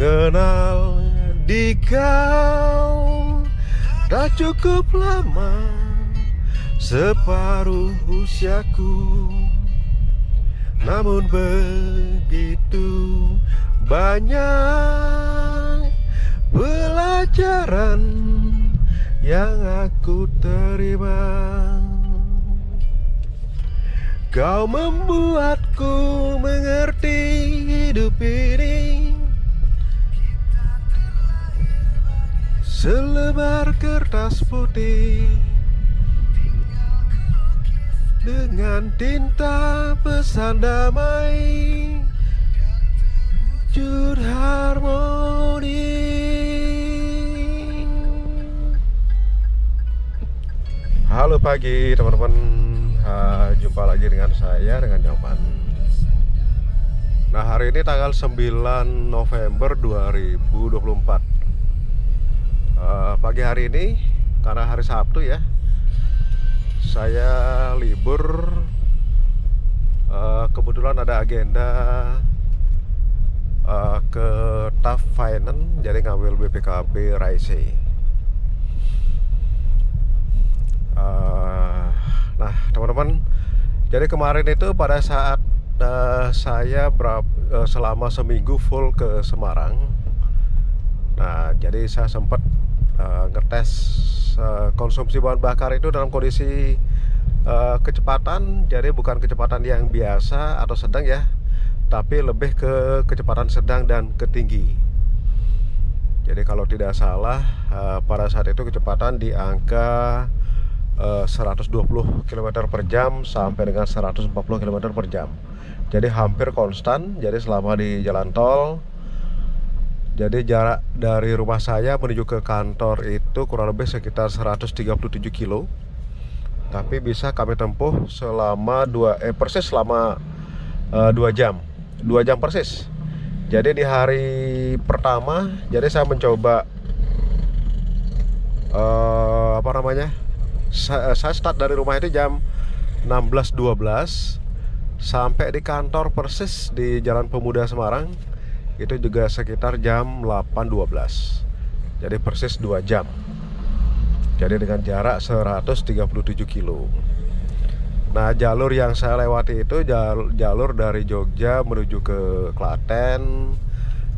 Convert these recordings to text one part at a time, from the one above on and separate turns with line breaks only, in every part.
Kenal di kau tak cukup lama, separuh usiaku. Namun begitu banyak pelajaran yang aku terima. Kau membuatku mengerti hidup ini selebar kertas putih dengan tinta pesan damai, wujud harmoni. Halo pagi teman-teman, jumpa lagi dengan saya, dengan Nyoman. Nah, hari ini tanggal 9 November 2024. Pagi hari ini, karena hari Sabtu ya, saya libur. Kebetulan ada agenda ke TAF Finance, jadi ngambil BPKB Raise. Nah teman-teman, jadi kemarin itu pada saat saya selama seminggu full ke Semarang. Nah jadi saya sempat ngetes konsumsi bahan bakar itu dalam kondisi kecepatan. Jadi bukan kecepatan yang biasa atau sedang ya, tapi lebih ke kecepatan sedang dan ke tinggi. Jadi kalau tidak salah pada saat itu kecepatan di angka 120 km per jam sampai dengan 140 km per jam. Jadi hampir konstan. Jadi selama di jalan tol, jadi jarak dari rumah saya menuju ke kantor itu kurang lebih sekitar 137 kilo. Tapi bisa kami tempuh selama persis selama 2 jam. 2 jam persis. Jadi di hari pertama, jadi saya mencoba saya start dari rumah itu jam 16.12 sampai di kantor persis di Jalan Pemuda Semarang itu juga sekitar jam 8.12. Jadi persis 2 jam. Jadi dengan jarak 137 kilo. Nah, jalur yang saya lewati itu jalur dari Jogja menuju ke Klaten.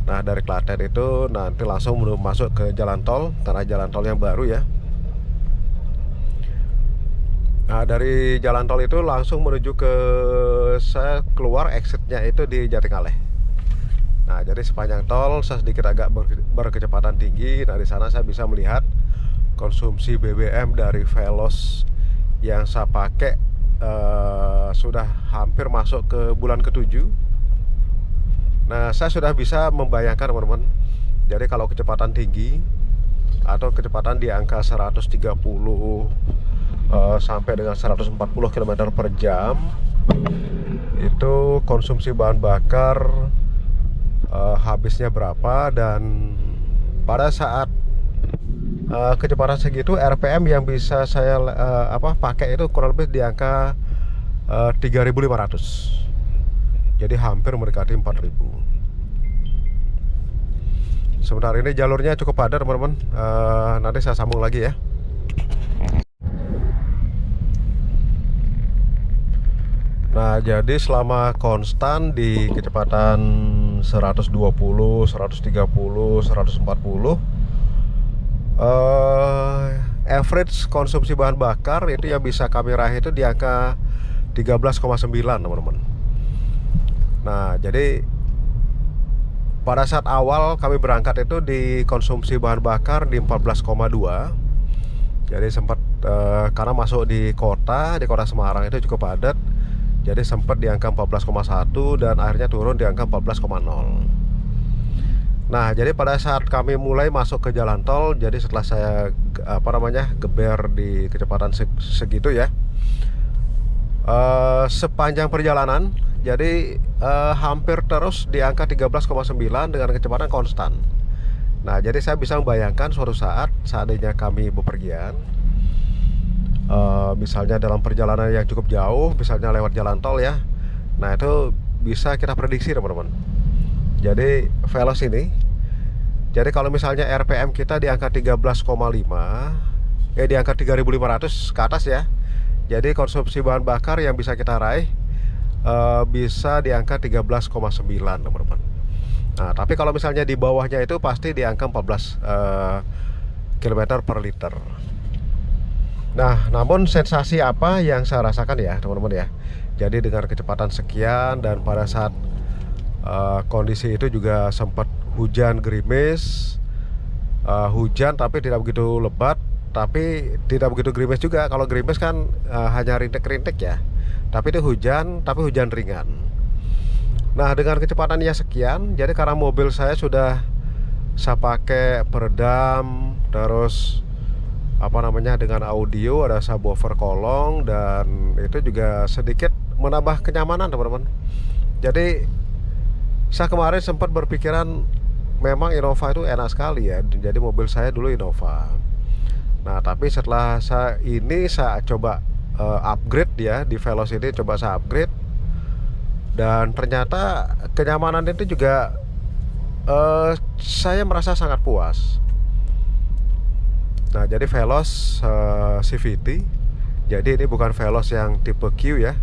Nah, dari Klaten itu nanti langsung masuk ke jalan tol, karena jalan tol yang baru ya. Nah, dari jalan tol itu langsung menuju ke, saya keluar exitnya itu di Jatingaleh. Nah, jadi sepanjang tol saya sedikit agak berkecepatan tinggi. Nah, di sana saya bisa melihat konsumsi BBM dari Veloz yang saya pakai sudah hampir masuk ke bulan ke-7. Nah, saya sudah bisa membayangkan teman-teman. Jadi kalau kecepatan tinggi atau kecepatan di angka 130 sampai dengan 140 km per jam, itu konsumsi bahan bakar habisnya berapa. Dan pada saat kecepatan segitu, RPM yang bisa saya pakai itu kurang lebih di angka 3.500. Jadi hampir mendekati 4.000. Sebentar ini jalurnya cukup padat teman-teman. Nanti saya sambung lagi ya. Nah, jadi selama konstan di kecepatan 120, 130, 140, average konsumsi bahan bakar itu yang bisa kami raih itu di angka 13,9 teman-teman. Nah, jadi pada saat awal kami berangkat itu di konsumsi bahan bakar di 14,2. Jadi sempat karena masuk di kota Semarang itu cukup padat. Jadi sempat di angka 14,1 dan akhirnya turun di angka 14,0. Nah, jadi pada saat kami mulai masuk ke jalan tol, jadi setelah saya geber di kecepatan segitu ya, sepanjang perjalanan jadi hampir terus di angka 13,9 dengan kecepatan konstan. Nah, jadi saya bisa membayangkan suatu saat seandainya kami bepergian, misalnya dalam perjalanan yang cukup jauh, misalnya lewat jalan tol ya. Nah, itu bisa kita prediksi teman-teman. Jadi Veloz ini Jadi kalau misalnya RPM kita di angka 13,5, di angka 3.500 ke atas ya. Jadi konsumsi bahan bakar yang bisa kita raih bisa di angka 13,9 teman-teman. Nah, tapi kalau misalnya di bawahnya itu pasti di angka 14 km per liter. Nah, namun sensasi apa yang saya rasakan ya teman-teman ya. Jadi dengan kecepatan sekian dan pada saat kondisi itu juga sempat hujan gerimis, hujan tapi tidak begitu lebat, tapi tidak begitu gerimis juga. Kalau gerimis kan hanya rintik-rintik ya. Tapi itu hujan, tapi hujan ringan. Nah, dengan kecepatannya sekian, jadi karena mobil saya sudah saya pakai peredam, terus dengan audio, ada subwoofer kolong, dan itu juga sedikit menambah kenyamanan teman-teman. Jadi saya kemarin sempat berpikiran memang Innova itu enak sekali ya. Jadi mobil saya dulu Innova. Nah, tapi setelah saya coba upgrade ya, di Veloz ini coba saya upgrade, dan ternyata kenyamanan itu juga saya merasa sangat puas. Nah, jadi Veloz CVT, jadi ini bukan Veloz yang tipe Q ya.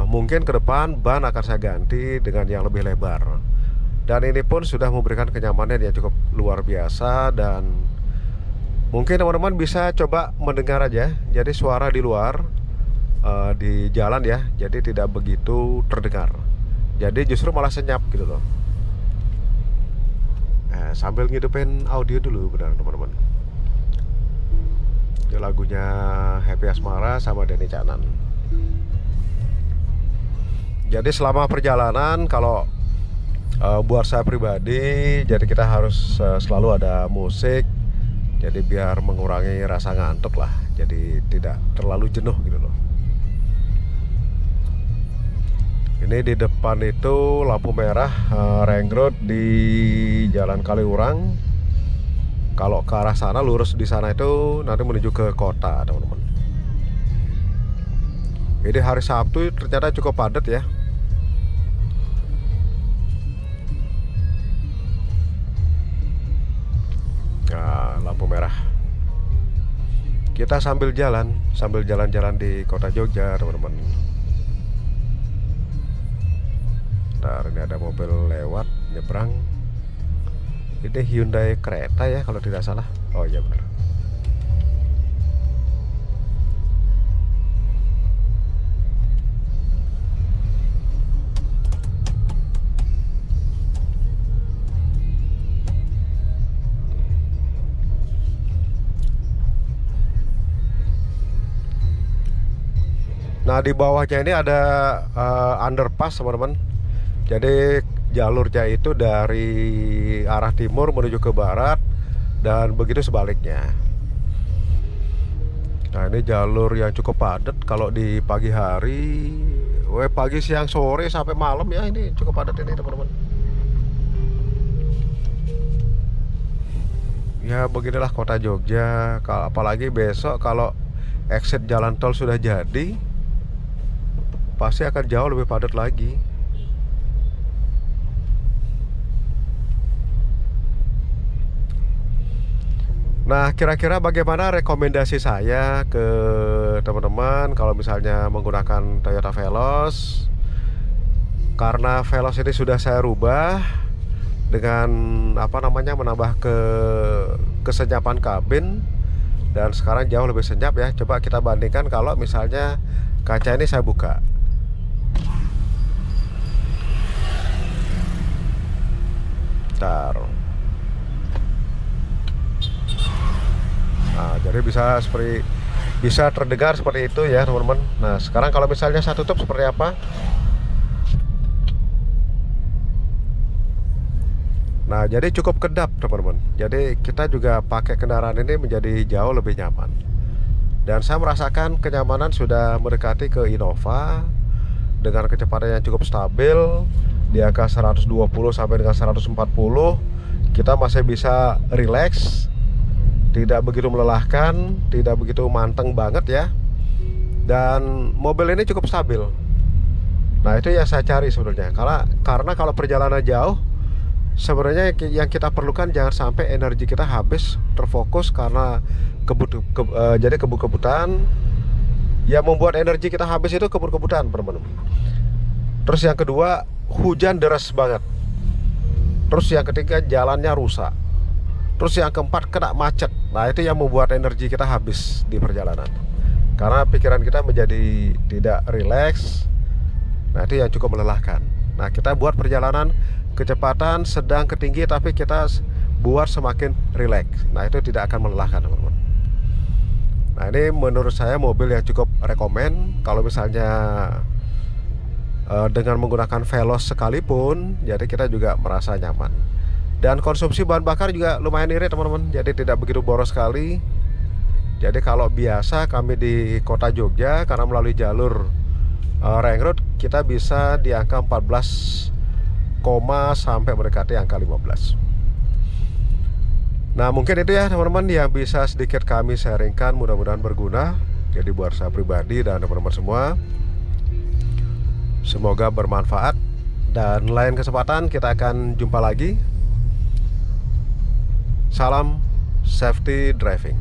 Mungkin ke depan ban akan saya ganti dengan yang lebih lebar. Dan ini pun sudah memberikan kenyamanan yang cukup luar biasa. Dan mungkin teman-teman bisa coba mendengar aja. Jadi suara di luar di jalan ya, jadi tidak begitu terdengar. Jadi justru malah senyap gitu loh. Sambil ngidupin audio dulu benar teman-teman. Ini lagunya Happy Asmara sama Denny Canan. Jadi selama perjalanan kalau buat saya pribadi, jadi kita harus selalu ada musik. Jadi biar mengurangi rasa ngantuk lah. Jadi tidak terlalu jenuh gitu loh. Ini di depan itu lampu merah Ring Road di Jalan Kaliurang. Kalau ke arah sana lurus di sana itu nanti menuju ke kota teman-teman. Ini hari Sabtu ternyata cukup padat ya. Nah, lampu merah. Kita sambil jalan-jalan di kota Jogja teman-teman. Nah, ini ada mobil lewat nyebrang. Ini Hyundai Creta ya kalau tidak salah. Oh iya benar. Nah, di bawahnya ini ada underpass teman-teman. Jadi jalurnya itu dari arah timur menuju ke barat dan begitu sebaliknya. Nah, ini jalur yang cukup padat kalau di pagi hari, pagi, siang, sore sampai malam ya, ini cukup padat ini teman-teman. Ya beginilah kota Jogja. Apalagi besok kalau exit jalan tol sudah jadi, pasti akan jauh lebih padat lagi. Nah, kira-kira bagaimana rekomendasi saya ke teman-teman kalau misalnya menggunakan Toyota Veloz? Karena Veloz ini sudah saya rubah dengan menambah kesenyapan kabin, dan sekarang jauh lebih senyap ya. Coba kita bandingkan kalau misalnya kaca ini saya buka. Bentar. Nah, jadi bisa terdengar seperti itu ya teman-teman. Nah, sekarang kalau misalnya saya tutup seperti apa? Nah, jadi cukup kedap teman-teman. Jadi kita juga pakai kendaraan ini menjadi jauh lebih nyaman. Dan saya merasakan kenyamanan sudah mendekati ke Innova dengan kecepatan yang cukup stabil di angka 120 sampai dengan 140. Kita masih bisa relax, tidak begitu melelahkan, tidak begitu manteng banget ya. Dan mobil ini cukup stabil. Nah, itu yang saya cari sebenarnya. Karena kalau perjalanan jauh, sebenarnya yang kita perlukan jangan sampai energi kita habis terfokus karena jadi kebut-kebutan. Yang membuat energi kita habis itu kebut-kebutan, teman-teman. Terus yang kedua, hujan deras banget. Terus yang ketiga, jalannya rusak. Terus yang keempat, kena macet. Nah, itu yang membuat energi kita habis di perjalanan. Karena pikiran kita menjadi tidak rileks. Nah, itu yang cukup melelahkan. Nah, kita buat perjalanan kecepatan sedang ke tinggi, tapi kita buat semakin rileks. Nah, itu tidak akan melelahkan, teman-teman. Nah, ini menurut saya mobil yang cukup rekomen. Kalau misalnya dengan menggunakan Veloz sekalipun, jadi kita juga merasa nyaman. Dan konsumsi bahan bakar juga lumayan irit, teman-teman. Jadi tidak begitu boros sekali. Jadi kalau biasa kami di kota Jogja, karena melalui jalur Ring Road, kita bisa di angka 14, sampai mendekati angka 15. Nah, mungkin itu ya teman-teman yang bisa sedikit kami sharingkan, mudah-mudahan berguna. Jadi buat saya pribadi dan teman-teman semua, semoga bermanfaat. Dan lain kesempatan kita akan jumpa lagi. Salam safety driving.